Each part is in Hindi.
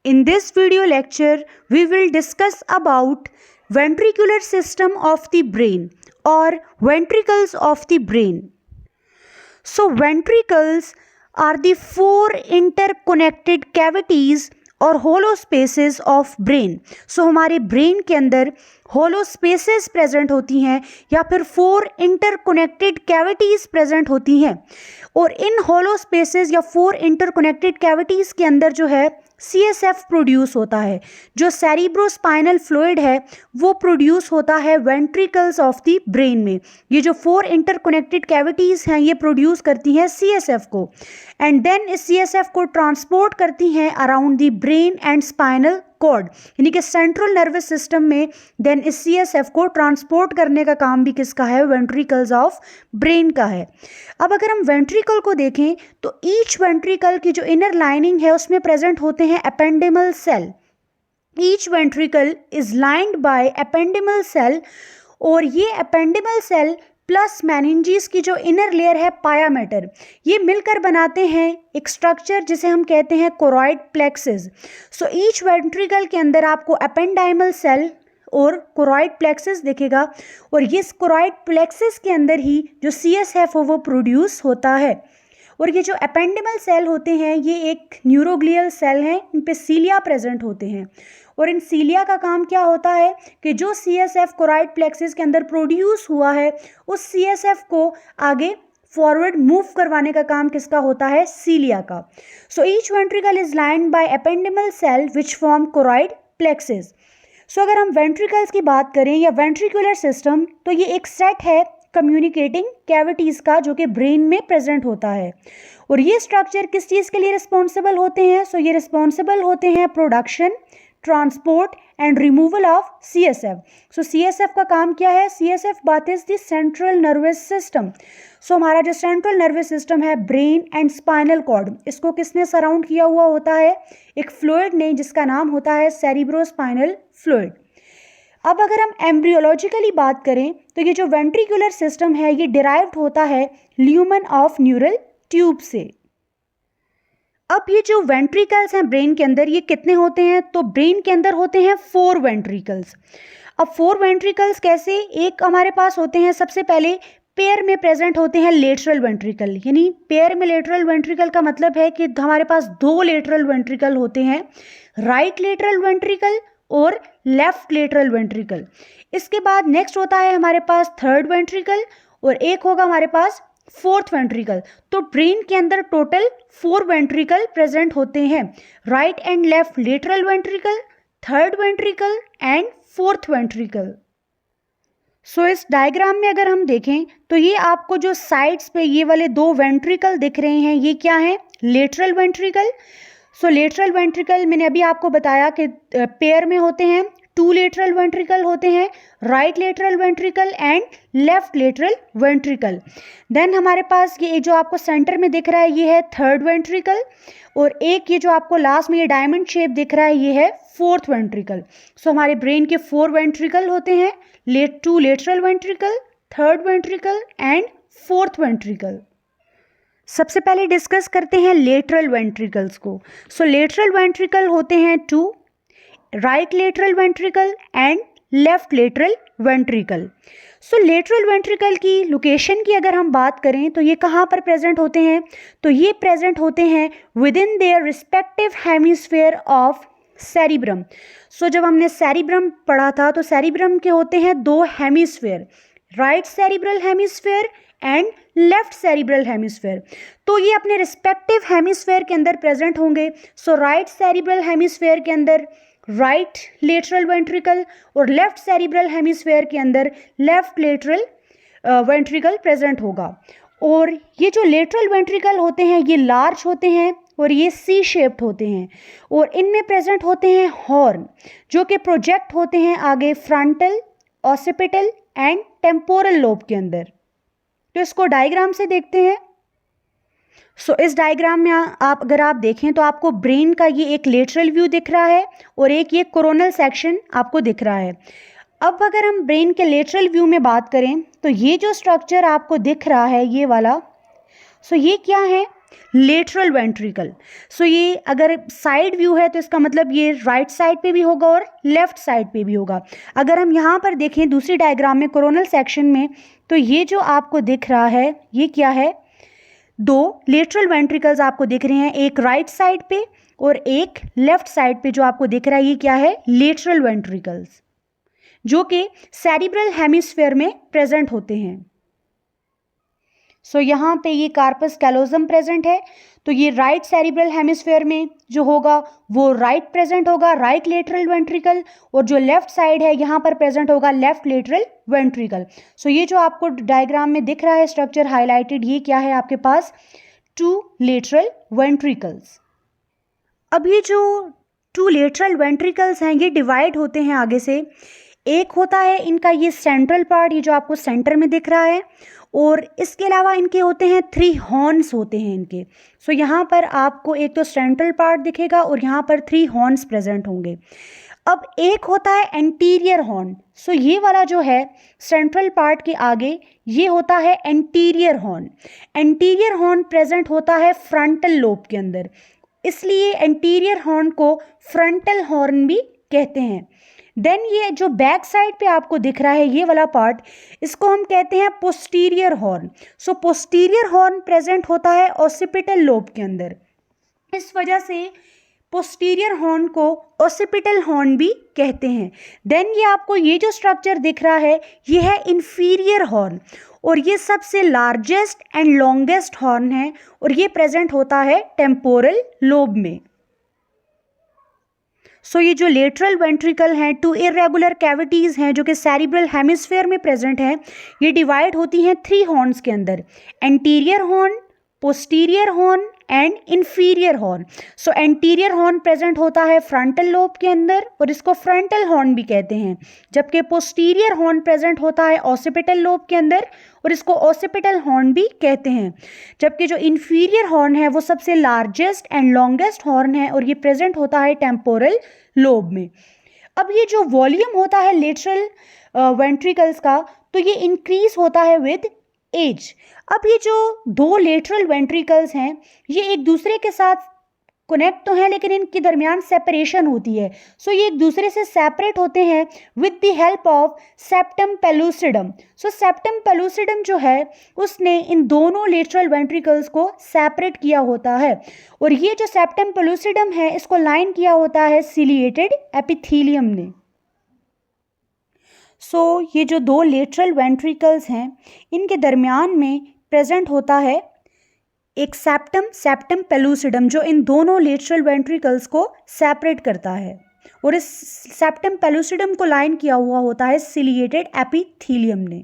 In this video lecture, we will discuss about ventricular system of the brain or ventricles of the brain. So ventricles are the four interconnected cavities और होलो स्पेसेस ऑफ ब्रेन. सो हमारे ब्रेन के अंदर होलो स्पेसेस प्रेजेंट होती हैं या फिर फोर इंटरकनेक्टेड कैविटीज़ प्रेजेंट होती हैं. और इन होलो स्पेसेस या फोर इंटरकनेक्टेड कैविटीज़ के अंदर जो है CSF प्रोड्यूस होता है. जो सेरिब्रोस्पाइनल फ्लूइड है वो प्रोड्यूस होता है वेंट्रिकल्स ऑफ द ब्रेन में. ये जो फोर इंटरकनेक्टेड कैविटीज़ हैं ये प्रोड्यूस करती हैं CSF को एंड देन इस CSF को ट्रांसपोर्ट करती हैं around the brain and spinal cord, यानी कि सेंट्रल नर्वस सिस्टम में. देन इस CSF को ट्रांसपोर्ट करने का काम भी किसका है? वेंट्रिकल्स ऑफ ब्रेन का है. अब अगर हम वेंट्रिकल को देखें तो ईच वेंट्रिकल की जो इनर लाइनिंग है उसमें प्रेजेंट होते हैं ependymal cell. Each ventricle is lined by ependymal cell और ये एपेंडिमल सेल प्लस मेनिंजेस की जो इनर लेयर है पायामेटर, ये मिलकर बनाते हैं एक स्ट्रक्चर जिसे हम कहते हैं कोरॉइड प्लेक्सिस. सो ईच वेंट्रिकल के अंदर आपको एपेंडाइमल सेल और कोरॉइड प्लेक्सिस दिखेगा और ये कोरॉइड प्लेक्सिस के अंदर ही जो CSF हो वो प्रोड्यूस होता है. और ये जो एपेंडिमल सेल होते हैं ये एक न्यूरोग्लियल सेल हैं, इन पे सीलिया प्रेजेंट होते हैं. और इन सीलिया का काम क्या होता है कि जो CSF कोरॉइड प्लेक्सिस के अंदर प्रोड्यूस हुआ है उस CSF को आगे फॉरवर्ड मूव करवाने का काम किसका होता है? सीलिया का. So each ventricle is lined by ependymal cell which form choroid plexus. So अगर हम वेंट्रिकल्स की बात करें या वेंट्रिकुलर सिस्टम तो ये एक सेट है कम्युनिकेटिंग कैविटीज़ का जो कि ब्रेन में प्रेजेंट होता है. और ये स्ट्रक्चर किस चीज़ के लिए रिस्पॉन्सिबल होते हैं? सो ये रिस्पॉन्सिबल होते हैं production, transport and removal of CSF. So CSF का काम क्या है? CSF बात is the central nervous system. So हमारा जो सेंट्रल नर्वस सिस्टम है ब्रेन एंड स्पाइनल कॉर्ड, इसको किसने सराउंड किया हुआ होता है? एक फ्लूइड ने जिसका नाम होता है सेरिब्रोस्पाइनल फ्लूइड. अब अगर हम एम्ब्रियोलॉजिकली बात करें तो ये जो वेंट्रिकुलर सिस्टम है ये डिराइव्ड होता है ल्यूमन ऑफ न्यूरल ट्यूब से. अब ये जो वेंट्रिकल्स हैं ब्रेन के अंदर ये कितने होते हैं? तो ब्रेन के अंदर होते हैं 4 वेंट्रिकल्स. अब 4 वेंट्रिकल्स कैसे? एक हमारे पास होते हैं सबसे पहले पेयर में प्रेजेंट होते हैं लेटरल वेंट्रिकल, यानी पेयर में लेटरल वेंट्रिकल का मतलब है कि हमारे पास 2 लेटरल वेंट्रिकल होते हैं, राइट लेटरल वेंट्रिकल और लेफ्ट लेटरल वेंट्रिकल. इसके बाद नेक्स्ट होता है हमारे पास थर्ड वेंट्रिकल और एक होगा हमारे पास फोर्थ वेंट्रिकल. तो ब्रेन के अंदर टोटल 4 वेंट्रिकल प्रेजेंट होते हैं, right and left lateral ventricle, third ventricle and fourth ventricle. So इस डायग्राम में अगर हम देखें तो ये आपको जो साइड्स पे ये वाले 2 वेंट्रिकल दिख रहे हैं ये क्या हैं? Lateral ventricle. So lateral ventricle मैंने अभी आपको बताया कि पेयर में होते हैं, 2 लेटरल वेंट्रिकल होते हैं, right lateral ventricle and left lateral ventricle. Then हमारे पास ये जो आपको सेंटर में दिख रहा है ये है थर्ड वेंट्रिकल और एक ये जो आपको लास्ट में ये डायमंड शेप दिख रहा है ये है फोर्थ वेंट्रिकल. सो हमारे ब्रेन के 4 वेंट्रिकल होते हैं, 2 lateral ventricle, third ventricle and fourth ventricle. सबसे पहले डिस्कस करते हैं लेटरल वेंट्रिकल्स को. सो लेटरल वेंट्रिकल होते हैं 2, right lateral ventricle and left lateral ventricle. So lateral ventricle की लोकेशन की अगर हम बात करें तो ये कहाँ पर प्रेजेंट होते हैं? तो ये प्रेजेंट होते हैं within their respective hemisphere of cerebrum. So जब हमने सेरिब्रम पढ़ा था तो सेरिब्रम के होते हैं 2 hemisphere, right cerebral hemisphere and left cerebral hemisphere. तो ये अपने रिस्पेक्टिव हेमिस्फीयर के अंदर प्रेजेंट होंगे. सो राइट सेरिब्रल हेमिस्फीयर के अंदर राइट लेटरल वेंट्रिकल और लेफ्ट सेरिब्रल हेमिस्फीयर के अंदर लेफ्ट लेटरल वेंट्रिकल प्रेजेंट होगा. और ये जो लेटरल वेंट्रिकल होते हैं ये लार्ज होते हैं और ये C शेप्ड होते हैं और इनमें प्रेजेंट होते हैं हॉर्न जो कि प्रोजेक्ट होते हैं आगे frontal, occipital and temporal lobe के अंदर. तो इसको डायग्राम से देखते हैं. सो इस डायग्राम में अगर आप देखें तो आपको ब्रेन का ये एक लेटरल व्यू दिख रहा है और एक ये कोरोनल सेक्शन आपको दिख रहा है. अब अगर हम ब्रेन के लेटरल व्यू में बात करें तो ये जो स्ट्रक्चर आपको दिख रहा है ये वाला, सो ये क्या है? Lateral ventricle. सो ये अगर साइड व्यू है तो इसका मतलब ये राइट साइड पे भी होगा और लेफ्ट साइड पे भी होगा। अगर हम यहाँ पर देखें दूसरी डायग्राम में कोरोनल सेक्शन में, तो ये जो आपको दिख रहा है ये क्या है, दो लेटरल वेंट्रिकल्स आपको दिख रहे हैं, एक राइट साइड पे और एक लेफ्ट साइड पे जो आपको दिख रहा है, ये क्या है, लेटरल वेंट्रिकल्स, जो कि सेरिब्रल हेमिस्फीयर में प्रेजेंट होते हैं। सो यहाँ पे ये कार्पस कैलोजम प्रेजेंट है, तो ये राइट सेरिब्रल हेमिस्फीयर में जो होगा वो राइट प्रेजेंट होगा, राइट लेटरल वेंट्रिकल, और जो लेफ्ट साइड है यहाँ पर प्रेजेंट होगा लेफ्ट लेटरल वेंट्रिकल। सो ये जो आपको डायग्राम में दिख रहा है स्ट्रक्चर हाईलाइटेड, ये क्या है आपके पास, टू लेटरल वेंट्रिकल्स। अब ये जो टू लेटरल वेंट्रिकल्स हैं ये डिवाइड होते हैं आगे से। एक होता है इनका ये सेंट्रल पार्ट, ये जो आपको सेंटर में दिख रहा है, और इसके अलावा इनके होते हैं 3 हॉर्न्स होते हैं इनके। सो यहाँ पर आपको एक तो सेंट्रल पार्ट दिखेगा और यहाँ पर 3 हॉर्न्स प्रेजेंट होंगे। अब एक होता है एंटीरियर हॉर्न। सो ये वाला जो है सेंट्रल पार्ट के आगे ये होता है anterior horn. Anterior horn present होता है फ्रंटल लोब के अंदर, इसलिए एंटीरियर हॉर्न को फ्रंटल हॉर्न भी कहते हैं। देन ये जो बैक साइड पे आपको दिख रहा है ये वाला पार्ट, इसको हम कहते हैं पोस्टीरियर हॉर्न। सो पोस्टीरियर हॉर्न प्रेजेंट होता है ऑसिपिटल लोब के अंदर, इस वजह से पोस्टीरियर हॉर्न को ऑसिपिटल हॉर्न भी कहते हैं। देन ये आपको ये जो स्ट्रक्चर दिख रहा है ये है इंफीरियर हॉर्न, और ये सबसे लार्जेस्ट एंड लॉन्गेस्ट हॉर्न है, और ये प्रेजेंट होता है टेम्पोरल लोब में। सो ये जो लेटरल वेंट्रिकल हैं, 2 इरेगुलर कैविटीज़ हैं जो कि सेरिब्रल हेमिस्फीयर में प्रेजेंट हैं, ये डिवाइड होती हैं 3 हॉर्न्स के अंदर, anterior horn, posterior horn and inferior horn. So anterior horn present होता है फ्रंटल लोब के अंदर और इसको फ्रंटल हॉर्न भी कहते हैं, जबकि पोस्टीरियर हॉर्न प्रेजेंट होता है ऑसिपिटल लोब के अंदर और इसको ऑसिपिटल हॉर्न भी कहते हैं। जबकि जो इंफीरियर हॉर्न है वो सबसे लार्जेस्ट एंड लॉन्गेस्ट हॉर्न है और ये प्रेजेंट होता है टेम्पोरल लोब में। अब ये जो वॉल्यूम होता है लेटरल वेंट्रिकल्स का, तो ये इंक्रीज होता है विद एज। अब ये जो 2 लेटरल वेंट्रिकल्स हैं ये एक दूसरे के साथ कनेक्ट तो हैं लेकिन इनके दरमियान सेपरेशन होती है। सो ये एक दूसरे से सेपरेट होते हैं with the help of septum pellucidum. So septum pellucidum जो है उसने इन दोनों लेटरल वेंट्रिकल्स को सेपरेट किया होता है, और ये जो सेप्टम पेलुसिडम है इसको लाइन किया होता है सिलिएटेड एपिथेलियम ने। सो ये जो 2 लेटरल वेंट्रिकल्स हैं इनके दरमियान में प्रेजेंट होता है एक सेप्टम पेलुसिडम जो इन दोनों लेटरल वेंट्रिकल्स को सेपरेट करता है, और इस सेप्टम पेलुसिडम को लाइन किया हुआ होता है सिलिएटेड एपिथेलियम ने।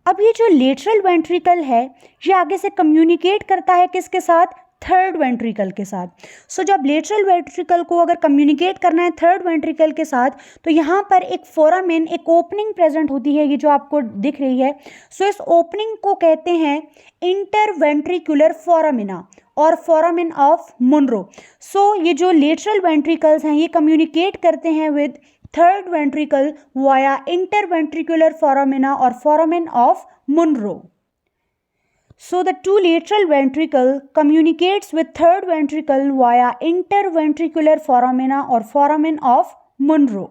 अब ये जो लेटरल वेंट्रिकल है ये आगे से कम्युनिकेट करता है किसके साथ, थर्ड वेंट्रिकल के साथ। सो जब लेटरल वेंट्रिकल को अगर कम्युनिकेट करना है थर्ड वेंट्रिकल के साथ, तो यहाँ पर एक फोरामेन, एक ओपनिंग प्रेजेंट होती है, ये जो आपको दिख रही है। सो इस ओपनिंग को कहते हैं इंटरवेंट्रिकुलर फोरामिना और फोरामेन ऑफ मुनरो। सो ये जो लेटरल वेंट्रिकल्स हैं ये कम्युनिकेट करते हैं with third ventricle via interventricular foramina और foramen of Monro. So the two lateral ventricle communicates with third ventricle via interventricular foramina or foramen of Monro.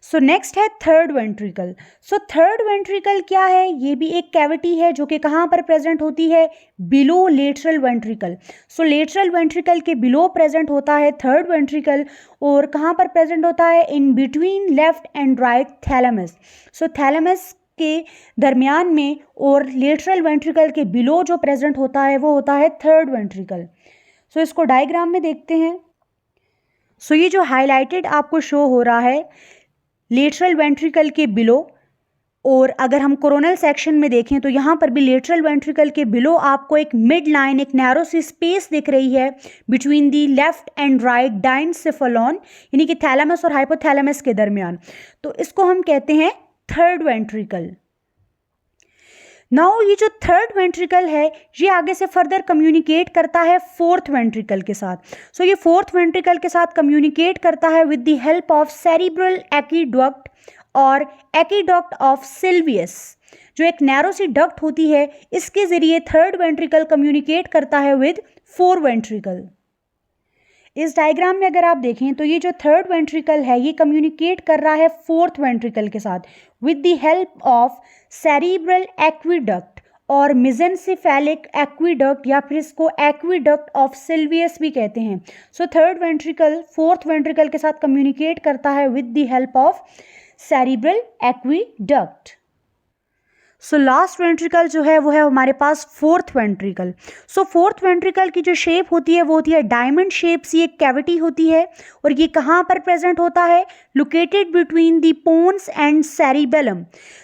So next है third ventricle. So third ventricle क्या है, ये भी एक कैविटी है जो कि कहाँ पर प्रेजेंट होती है, below lateral ventricle. So lateral ventricle के बिलो प्रेजेंट होता है थर्ड वेंट्रिकल, और कहाँ पर प्रेजेंट होता है, in between left and right thalamus. So thalamus के दरमियान में और लेटरल वेंट्रिकल के बिलो जो प्रेजेंट होता है वो होता है थर्ड वेंट्रिकल. सो इसको डायग्राम में देखते हैं. सो ये जो हाईलाइटेड आपको शो हो रहा है लेटरल वेंट्रिकल के बिलो, और अगर हम कोरोनल सेक्शन में देखें तो यहाँ पर भी लेटरल वेंट्रिकल के बिलो आपको एक मिड लाइन, एक नैरो सी स्पेस दिख रही है between the left and right diencephalon, यानी कि थैलेमस और हाइपोथैलेमस के दरमियान. तो इसको हम कहते हैं थर्ड वेंट्रिकल. नाउ ये जो थर्ड वेंट्रिकल है ये आगे से फर्दर कम्युनिकेट करता है फोर्थ वेंट्रिकल के साथ. सो ये फोर्थ वेंट्रिकल के साथ कम्युनिकेट करता है with the help of cerebral aqueduct और एक्वीडक्ट ऑफ सिल्वियस, जो एक नैरो सी डक्ट होती है, इसके जरिए थर्ड वेंट्रिकल कम्युनिकेट करता है विद फोर वेंट्रिकल। इस डायग्राम में अगर आप देखें तो ये जो थर्ड वेंट्रिकल है ये कम्युनिकेट कर रहा है फोर्थ वेंट्रिकल के साथ with the help of cerebral aqueduct और मेसेनसेफेलिक एक्वीडक्ट, या फिर इसको एक्वीडक्ट ऑफ सिल्वियस भी कहते हैं। So third ventricle fourth ventricle के साथ कम्युनिकेट करता है with the help of cerebral aqueduct. So last ventricle जो है वो है हमारे पास fourth ventricle. So fourth ventricle की जो शेप होती है वो होती है डायमंड शेप सी एक कैविटी होती है, और ये कहाँ पर प्रेजेंट होता है? Located between the pons and cerebellum.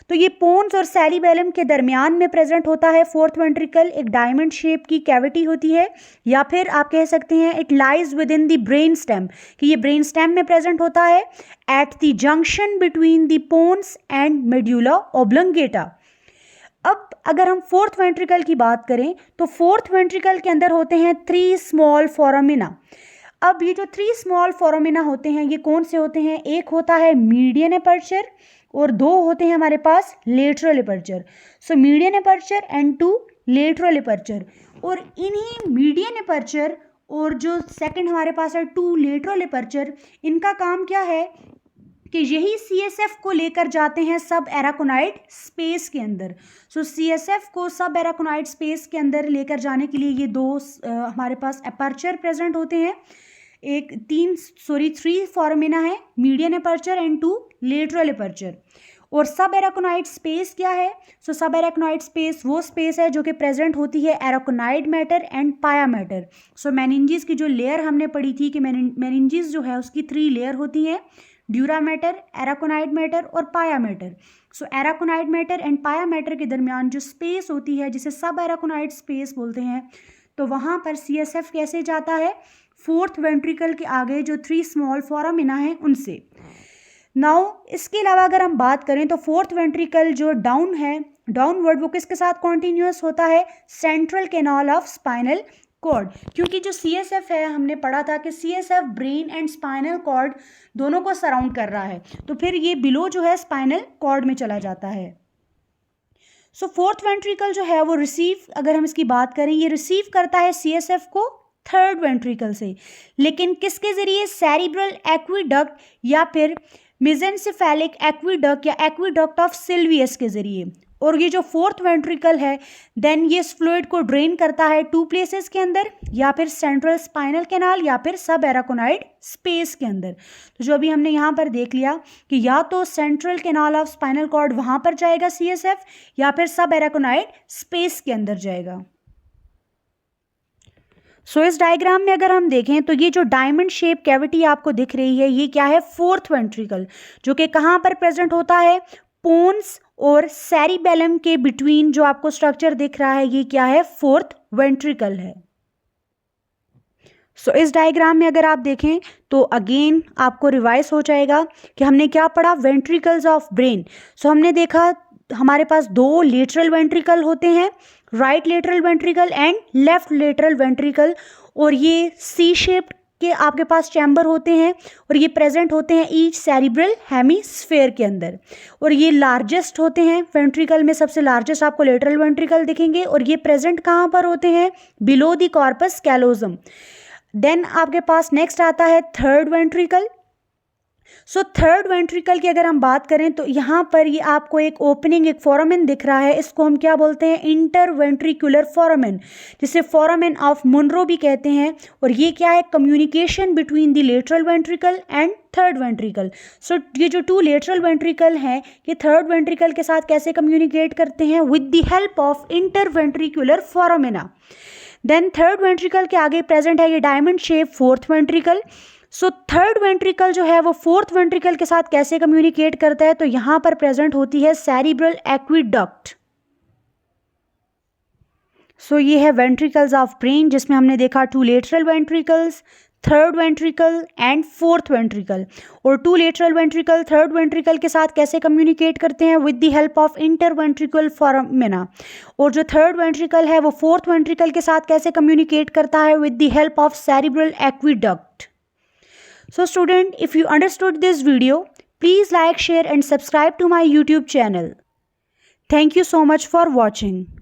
तो ये पोन्स और सेरिबेलम के दरमियान में प्रेजेंट होता है फोर्थ वेंट्रिकल, एक डायमंड शेप की कैविटी होती है, या फिर आप कह सकते हैं it lies within the brain stem, कि ये ब्रेन स्टेम में प्रेजेंट होता है at the junction between the pons and medulla oblongata. अब अगर हम फोर्थ वेंट्रिकल की बात करें तो फोर्थ वेंट्रिकल के अंदर होते हैं 3 स्मॉल फोरामिना। अब ये जो 3 स्मॉल फोरामिना होते हैं ये कौन से होते हैं? एक होता है मीडियन एपर्चर और 2 होते हैं हमारे पास lateral aperture. So median aperture and 2 lateral aperture, और इन्हीं मीडियन एपर्चर और जो सेकंड हमारे पास है 2 लेटरल एपर्चर, इनका काम क्या है कि यही CSF को लेकर जाते हैं सब एराकोनाइड स्पेस के अंदर। सो CSF को सब एराकोनाइड स्पेस के अंदर लेकर जाने के लिए ये 2 हमारे पास एपर्चर प्रेजेंट होते हैं। एक 3 फोरामिना है, median aperture and 2 lateral aperture. और सब एराकोनाइड स्पेस क्या है? सो सब एराकोनाइड स्पेस वो स्पेस है जो कि प्रेजेंट होती है एराकोनाइड मैटर एंड पाया मैटर। सो मेनिंजेस की जो लेयर हमने पढ़ी थी कि मेनिंजेस जो है उसकी 3 लेयर होती हैं, ड्यूरा मैटर, एराकोनाइड मैटर और पाया मैटर। सो एराकोनाइड मैटर एंड पाया मैटर के दरमियान जो स्पेस होती है जिसे सब एराकोनाइड स्पेस बोलते हैं, तो वहाँ पर CSF कैसे जाता है? फोर्थ वेंट्रिकल के आगे जो 3 स्मॉल फोरामिना है उनसे। नाउ इसके अलावा अगर हम बात करें तो फोर्थ वेंट्रिकल जो डाउन है, डाउनवर्ड, वो किसके साथ कॉन्टिन्यूअस होता है? Central canal of spinal cord, क्योंकि जो CSF है हमने पढ़ा था कि CSF brain and spinal cord दोनों को सराउंड कर रहा है, तो फिर ये बिलो जो है स्पाइनल कॉर्ड में चला जाता है। सो फोर्थ वेंट्रिकल जो है वो रिसीव, अगर हम इसकी बात करें, ये रिसीव करता है CSF को थर्ड वेंट्रिकल से, लेकिन किसके जरिए? सेरिब्रल एक्वीडक्ट या फिर मेसेनसेफेलिक एक्वीडक्ट या एक्वीडक्ट ऑफ सिल्वियस के जरिए। और ये जो फोर्थ वेंट्रिकल है देन ये इस फ्लूइड को ड्रेन करता है 2 प्लेसेस के अंदर, या फिर सेंट्रल स्पाइनल कैनाल या फिर सब एराकोनाइड स्पेस के अंदर। तो जो अभी हमने यहाँ पर देख लिया कि या तो central canal of spinal cord वहाँ पर जाएगा CSF, या फिर सब एराकोनाइड स्पेस के अंदर जाएगा। सो इस डायग्राम में अगर हम देखें तो ये जो डायमंड शेप कैविटी आपको दिख रही है ये क्या है? फोर्थ वेंट्रिकल, जो कि कहाँ पर प्रेजेंट होता है? पोन्स और सेरिबेलम के बिटवीन जो आपको स्ट्रक्चर दिख रहा है ये क्या है? फोर्थ वेंट्रिकल है। सो इस डायग्राम में अगर आप देखें तो अगेन आपको रिवाइज हो जाएगा कि हमने क्या पढ़ा? Ventricles of brain. सो हमने देखा हमारे पास 2 लेटरल वेंट्रिकल होते हैं, right lateral ventricle and left lateral ventricle, और ये C शेप्ड के आपके पास चैम्बर होते हैं और ये प्रेजेंट होते हैं ईच सेरिब्रल हेमीस्फेयर के अंदर, और ये लार्जेस्ट होते हैं वेंट्रिकल में, सबसे लार्जेस्ट आपको लेटरल वेंट्रिकल दिखेंगे, और ये प्रेजेंट कहाँ पर होते हैं? Below the corpus callosum. Then आपके पास नेक्स्ट आता है third ventricle. So third ventricle की अगर हम बात करें तो यहाँ पर ये आपको एक ओपनिंग, एक फोरामेन दिख रहा है, इसको हम क्या बोलते हैं? इंटरवेंट्रिकुलर फोरामेन, जिसे फोरामेन ऑफ मुनरो भी कहते हैं। और ये क्या है? Communication between the lateral ventricle and third ventricle. So ये जो 2 लेटरल वेंट्रिकल हैं ये थर्ड वेंट्रिकल के साथ कैसे कम्युनिकेट करते हैं? With the help of interventricular foramina. Then third ventricle के आगे प्रेजेंट है ये diamond shape fourth ventricle. So third ventricle जो है वो फोर्थ वेंट्रिकल के साथ कैसे कम्युनिकेट करता है? तो यहां पर प्रेजेंट होती है सेरिब्रल एक्वीडक्ट। सो ये है वेंट्रिकल्स ऑफ ब्रेन, जिसमें हमने देखा 2 lateral ventricles, third ventricle and fourth ventricle. और 2 लेटरल वेंट्रिकल थर्ड वेंट्रिकल के साथ कैसे कम्युनिकेट करते हैं? With the help of interventricular foramina. और जो थर्ड वेंट्रिकल है वो फोर्थ वेंट्रिकल के साथ कैसे कम्युनिकेट करता है? With the help of cerebral aqueduct. So student, if you understood this video, Please like, share and subscribe to my YouTube channel. Thank you so much for watching.